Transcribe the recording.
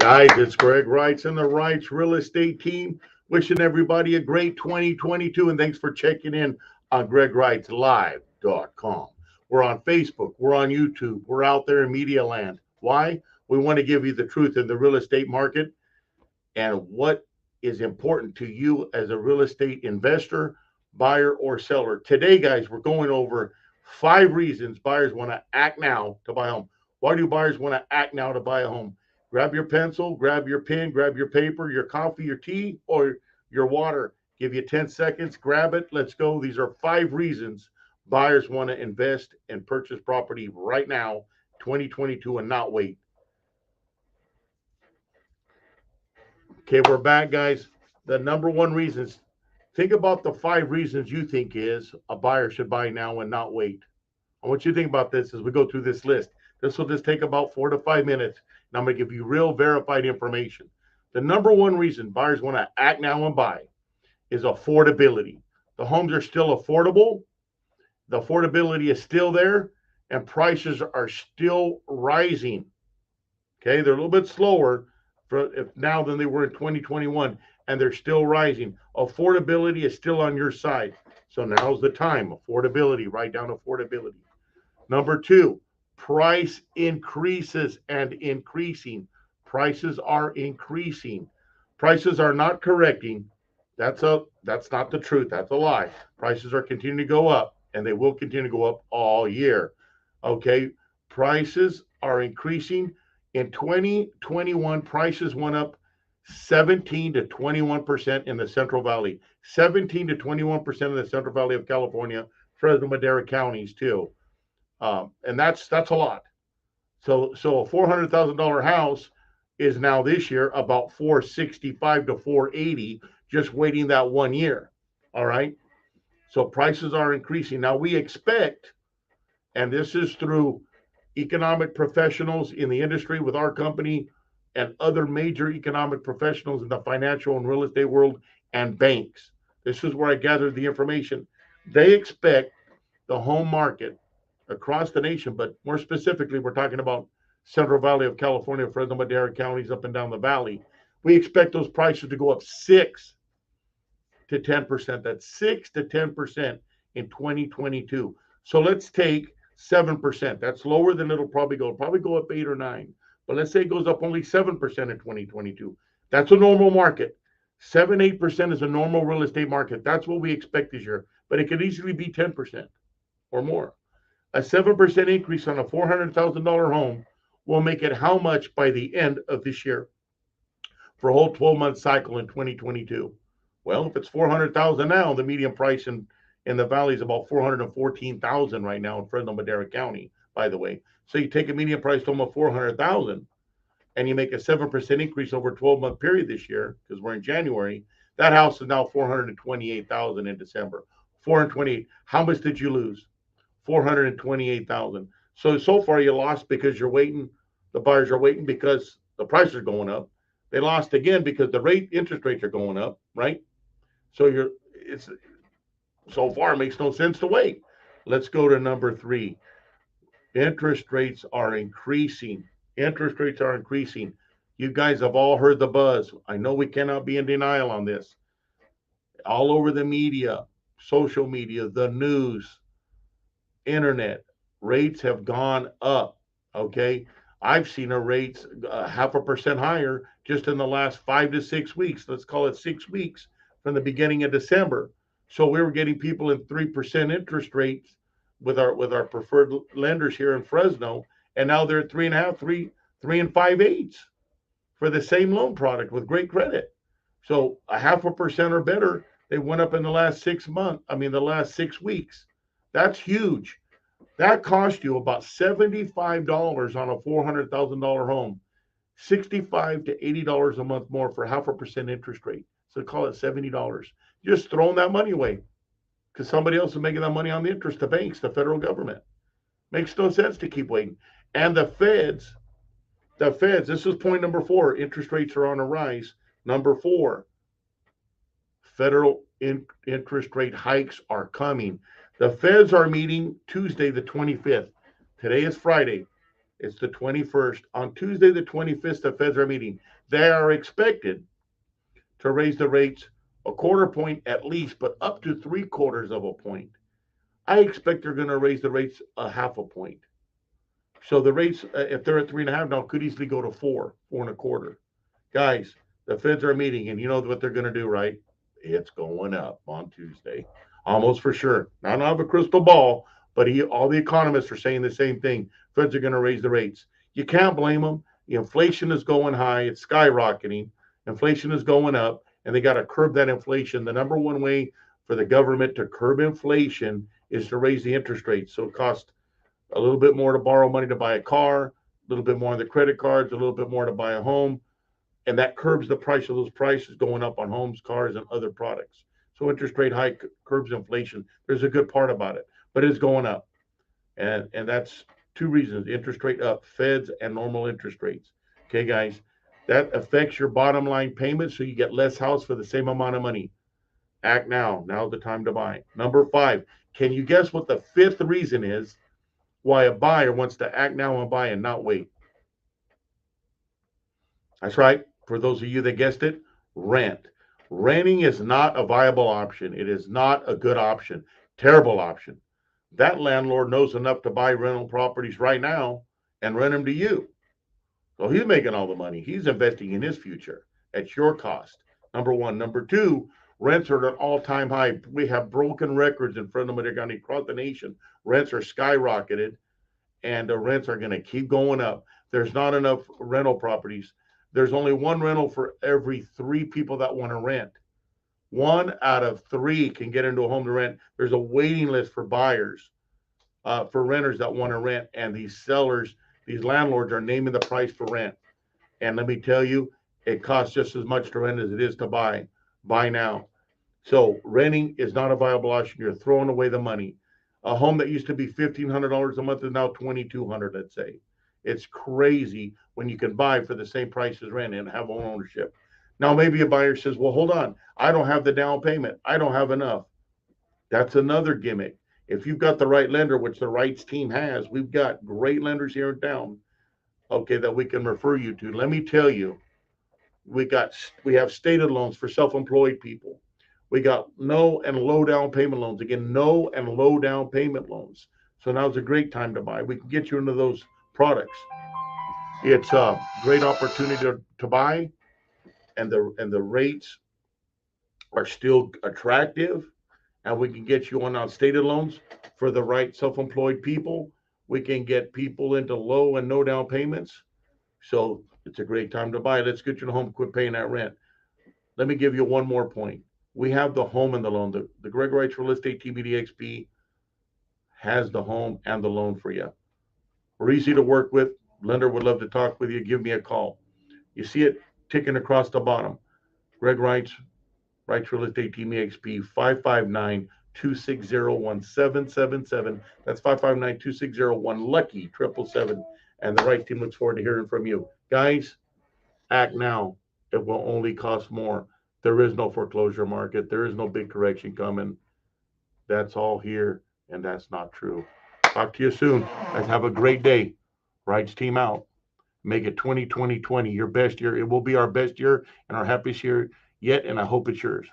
Guys, it's Greg Reitz and the Reitz Real Estate Team. Wishing everybody a great 2022, and thanks for checking in on GregReittzLive.com. We're on Facebook, we're on YouTube, we're out there in media land. Why? We want to give you the truth in the real estate market and what is important to you as a real estate investor, buyer, or seller. Today, guys, we're going over 5 reasons buyers want to act now to buy a home. Why do buyers want to act now to buy a home? Grab your pencil, grab your pen, grab your paper, your coffee, your tea, or your water. Give you 10 seconds, grab it, let's go. These are 5 reasons buyers want to invest and purchase property right now, 2022, and not wait. Okay, we're back, guys. The number one reasons. Think about the 5 reasons you think is a buyer should buy now and not wait. I want you to think about this as we go through this list. This will just take about 4 to 5 minutes, and I'm going to give you real verified information. The number one reason buyers want to act now and buy is affordability. The homes are still affordable. The affordability is still there, and prices are still rising. Okay, they're a little bit slower now than they were in 2021, and they're still rising. Affordability is still on your side. So now's the time. Affordability, write down affordability. Number 2, price increases and increasing. Prices are increasing. Prices are not correcting. That's not the truth. That's a lie. Prices are continuing to go up, and they will continue to go up all year. Okay, prices are increasing. In 2021, prices went up 17 to 21% in the Central Valley. 17 to 21% in the Central Valley of California, Fresno, Madera counties too. And that's a lot. So a $400,000 house is now this year about $465 to $480, just waiting that 1 year. All right. So prices are increasing. Now we expect, and this is through economic professionals in the industry with our company and other major economic professionals in the financial and real estate world and banks. This is where I gathered the information. They expect the home market across the nation, but more specifically, we're talking about Central Valley of California, Fresno, Madera counties up and down the valley. We expect those prices to go up 6 to 10%. That's 6 to 10% in 2022. So let's take 7%. That's lower than it'll probably go. It'll probably go up 8 or 9. But let's say it goes up only 7% in 2022. That's a normal market. 7, 8% is a normal real estate market. That's what we expect this year. But it could easily be 10% or more. A 7% increase on a $400,000 home will make it how much by the end of this year for a whole 12-month cycle in 2022? Well, if it's $400,000 now, the median price in the valley is about $414,000 right now in Fresno, Madera County, by the way. So you take a median price home of $400,000 and you make a 7% increase over a 12-month period this year, because we're in January, that house is now $428,000 in December. $428,000. How much did you lose? $428,000. So far you lost because you're waiting. The buyers are waiting because the prices are going up. They lost again because the interest rates are going up, right? So so far it makes no sense to wait. Let's go to number 3. Interest rates are increasing. Interest rates are increasing. You guys have all heard the buzz. I know we cannot be in denial on this. All over the media, social media, the news, internet, rates have gone up. Okay, I've seen a rates 0.5% higher just in the last 5 to 6 weeks. Let's call it 6 weeks from the beginning of December. So we were getting people in 3% interest rates with our preferred lenders here in Fresno, and now they're at 3.5, 3 and 5/8 for the same loan product with great credit. So 0.5% or better, they went up in the last 6 months. I mean, the last 6 weeks. That's huge. That cost you about $75 on a $400,000 home, $65 to $80 a month more for 0.5% interest rate. So call it $70. You're just throwing that money away because somebody else is making that money on the interest, the banks, the federal government. Makes no sense to keep waiting. And the feds, this is point number 4. Interest rates are on a rise. Number 4, federal interest rate hikes are coming. The feds are meeting Tuesday, the 25th. Today is Friday. It's the 21st. On Tuesday, the 25th, the feds are meeting. They are expected to raise the rates a quarter point at least, but up to 3/4 of a point. I expect they're going to raise the rates a half a point. So the rates, if they're at 3.5 now, could easily go to 4.25. Guys, the Feds are meeting, and you know what they're going to do, right? It's going up on Tuesday, almost for sure. Now, I don't have a crystal ball, but all the economists are saying the same thing. Feds are going to raise the rates. You can't blame them. The inflation is going high; it's skyrocketing. Inflation is going up, and they got to curb that inflation. The number one way for the government to curb inflation is to raise the interest rates. So it costs a little bit more to borrow money to buy a car, a little bit more on the credit cards, a little bit more to buy a home, and that curbs the price of those prices going up on homes, cars, and other products. So interest rate hike curbs inflation. There's a good part about it, but it's going up, and that's two reasons: interest rate up, Feds, and normal interest rates. Okay, guys, that affects your bottom line payment, so you get less house for the same amount of money. Act now. Now's the time to buy. Number 5. Can you guess what the 5th reason is why a buyer wants to act now and buy and not wait? That's right. For those of you that guessed it, rent. Renting is not a viable option. It is not a good option. Terrible option. That landlord knows enough to buy rental properties right now and rent them to you. So he's making all the money. He's investing in his future at your cost. Number 1. Number 2, rents are at an all-time high. We have broken records in front of Madera County across the nation. Rents are skyrocketed, and the rents are going to keep going up. There's not enough rental properties. There's only one rental for every 3 people that want to rent. 1 out of 3 can get into a home to rent. There's a waiting list for buyers, for renters that want to rent, and these sellers, these landlords are naming the price for rent. And let me tell you, it costs just as much to rent as it is to buy. Buy now. So renting is not a viable option. You're throwing away the money. A home that used to be $1,500 a month is now $2,200, let's say. It's crazy when you can buy for the same price as rent and have home ownership. Now, maybe a buyer says, well, hold on. I don't have the down payment. I don't have enough. That's another gimmick. If you've got the right lender, which the REITZ team has, we've got great lenders here in town, okay, that we can refer you to. Let me tell you, we have stated loans for self-employed people. We got no and low down payment loans. Again, no and low down payment loans. So now's a great time to buy. We can get you into those products. It's a great opportunity to buy, and the rates are still attractive, and we can get you on stated loans for the right self-employed people. We can get people into low and no down payments. So it's a great time to buy. Let's get you in a home, quit paying that rent. Let me give you one more point. We have the home and the loan. The GREG REITZ Real Estate Team EXP has the home and the loan for you. We're easy to work with. Lender would love to talk with you. Give me a call. You see it ticking across the bottom. GREG REITZ Real Estate Team EXP, 559-260-1777. That's 559-2601, lucky 777. And the REITZ team looks forward to hearing from you. Guys, act now. It will only cost more. There is no foreclosure market. There is no big correction coming. That's all here, and that's not true. Talk to you soon. Guys, have a great day. REITZ team out. Make it 2020 your best year. It will be our best year and our happiest year yet, and I hope it's yours.